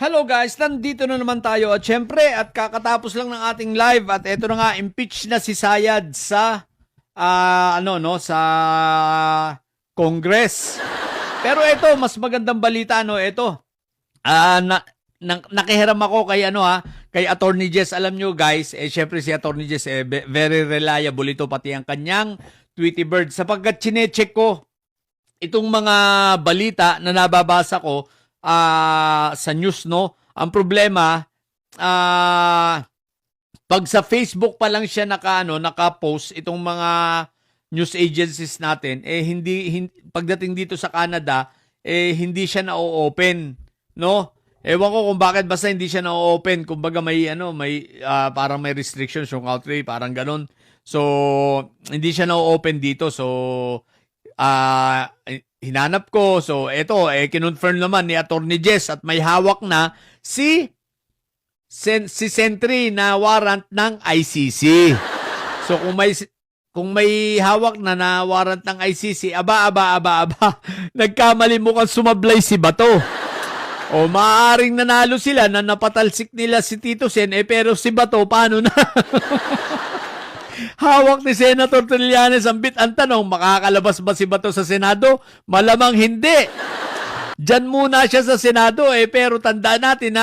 Hello guys, nandito na naman tayo at syempre at kakatapos lang ng ating live at eto na nga, impeach na si Sayad sa sa Congress. Pero ito, mas magandang balita ito. Nakihiram ako kay kay Attorney Jess. Alam nyo guys, syempre si Attorney Jess very reliable ito, pati ang kanyang Tweety Bird, sapagkat chinecheck ko itong mga balita na nababasa ko sa news, no? Ang problema, pag sa Facebook pa lang siya naka-post itong mga news agencies natin, hindi pagdating dito sa Canada, hindi siya na-open, no? Ewan ko kung bakit, basta hindi siya na-open. Kumbaga may parang may restrictions yung country, parang ganun. So, hindi siya na-open dito. So, hinanap ko. So, eto, kinonfirm naman ni Attorney Jess at may hawak na si Sentry na warrant ng ICC. So, kung may hawak na warrant ng ICC, aba, nagkamali mukhang sumablay si Bato. O maaaring nanalo sila na napatalsik nila si Tito Sen, pero si Bato, paano na? Hawak ni Senator Trillanes ang bit. Ang tanong, makakalabas ba si Bato sa Senado? Malamang hindi. Diyan muna siya sa Senado, pero tandaan natin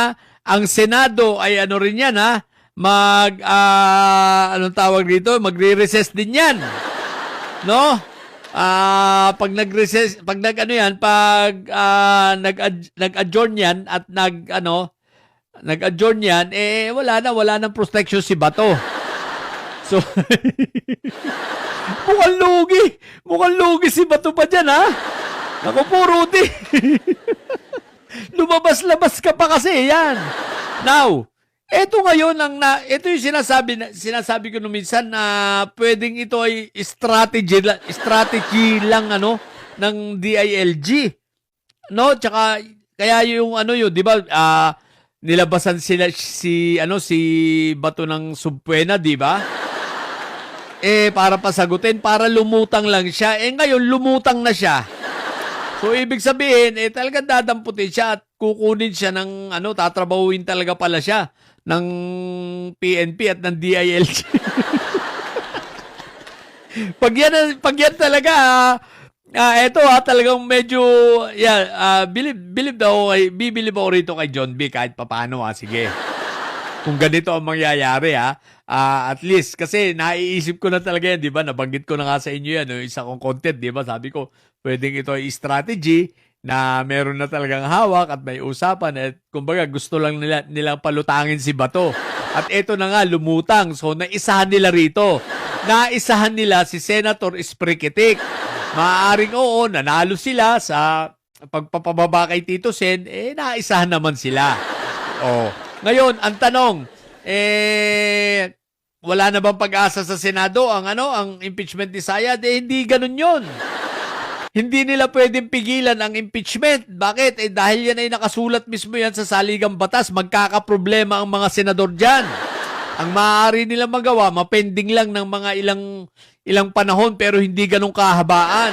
ang Senado ay rin yan magre-recess din yan. No? Pag nag-recess, pag nag-adjourn yan at nag-adjourn yan, wala nang protection si Bato. So, mukhang lugi si Bato pa dyan, ha? Naku po, Rudy. Lumabas-labas ka pa kasi, yan. Now, ito ngayon, ito yung sinasabi ko nung minsan na pwedeng ito ay strategy lang ng DILG. No? Tsaka, kaya yung di ba, nilabasan si Bato ng Subpuena, di ba? Para pasagutin, para lumutang lang siya. Ngayon, lumutang na siya. So, ibig sabihin, talagang dadamputin siya at kukunin siya ng, tatrabahuin talaga pala siya ng PNP at ng DILG. pag yan talaga, talagang medyo, bibilib ako rito kay John B. kahit papano, sige. Kung ganito ang mangyayari, at least, kasi naiisip ko na talaga yan, di ba? Nabanggit ko na nga sa inyo yan, yung isa kong content, di ba? Sabi ko, pwedeng ito ay strategy na meron na talagang hawak at may usapan at kumbaga gusto lang nilang palutangin si Bato. At ito na nga, lumutang. So, naisahan nila rito. Naisahan nila si Senator Esprikitik. Maaaring nanalo sila sa pagpapababa kay Tito Sen, naisahan naman sila. Ngayon, ang tanong, wala na bang pag-asa sa Senado ang impeachment ni Sayad? Hindi ganun yun. Hindi nila pwedeng pigilan ang impeachment. Bakit? Dahil yan ay nakasulat mismo yan sa saligang batas. Magkakaproblema ang mga senador dyan. Ang maaari nila magawa, mapending lang ng mga ilang panahon pero hindi ganun kahabaan.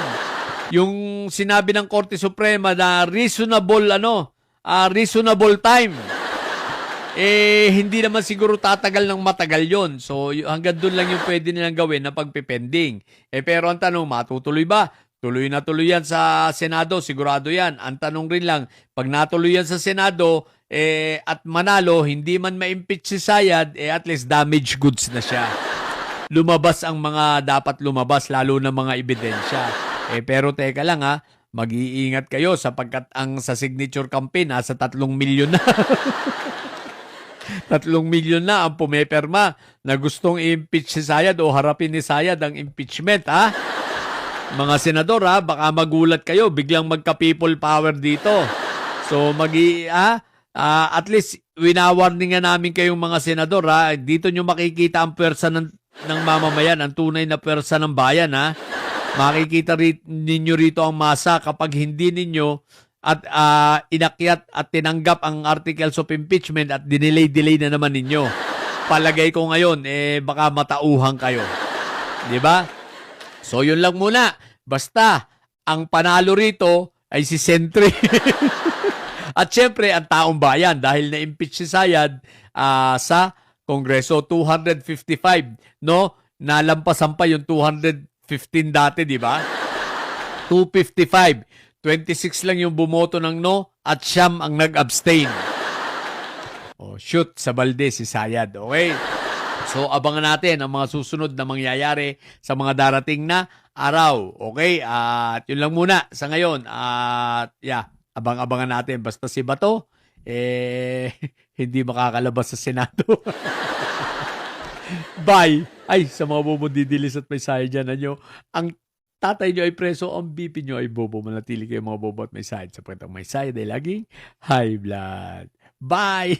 Yung sinabi ng Korte Suprema na reasonable time. Hindi naman siguro tatagal ng matagal yon. So, hanggang doon lang yung pwede nilang gawin na pagpipending. Pero ang tanong, matutuloy ba? Tuloy na tuloy yan sa Senado, sigurado yan. Ang tanong rin lang, pag natuloy yan sa Senado, at manalo, hindi man ma-impeach si Sayad, at least damaged goods na siya. Lumabas ang mga dapat lumabas, lalo na mga ebidensya. Pero teka lang mag-iingat kayo sapagkat ang sa signature campaign, sa 3 milyon na. 3 milyon na ang pumeperma na gustong i-impeach si Sayad o harapin ni Sayad ang impeachment, Mga senador, baka magulat kayo, biglang magka-people power dito. So, at least, winawarningan namin kayong mga senador, Dito nyo makikita ang pwersa ng mamamayan, ang tunay na pwersa ng bayan, Makikita ninyo rito ang masa kapag hindi ninyo at inakyat at tinanggap ang articles of impeachment at dinelay na naman ninyo. Palagay ko ngayon, baka matauhang kayo. Di ba? So, yun lang muna. Basta, ang panalo rito ay si Sentry. At syempre, ang taong bayan, dahil na-impeach si Sayad sa Kongreso, 255, no? Nalampasan pa yung 215 dati, di ba? 255. 26 lang yung bumoto ng no at siyam ang nag-abstain. Shoot sa balde si Sayad. Okay? So, abangan natin ang mga susunod na mangyayari sa mga darating na araw. Okay? At yun lang muna sa ngayon. At abang-abangan natin. Basta si Bato, hindi makakalabas sa Senado. Bye! Ay, sa mga bobo didilis at may saya dyan, ang tatay nyo ay preso, ang BP nyo ay bobo. Manatili kayo mga bobo at may side. Sapagkat ang may side ay laging high blood. Bye!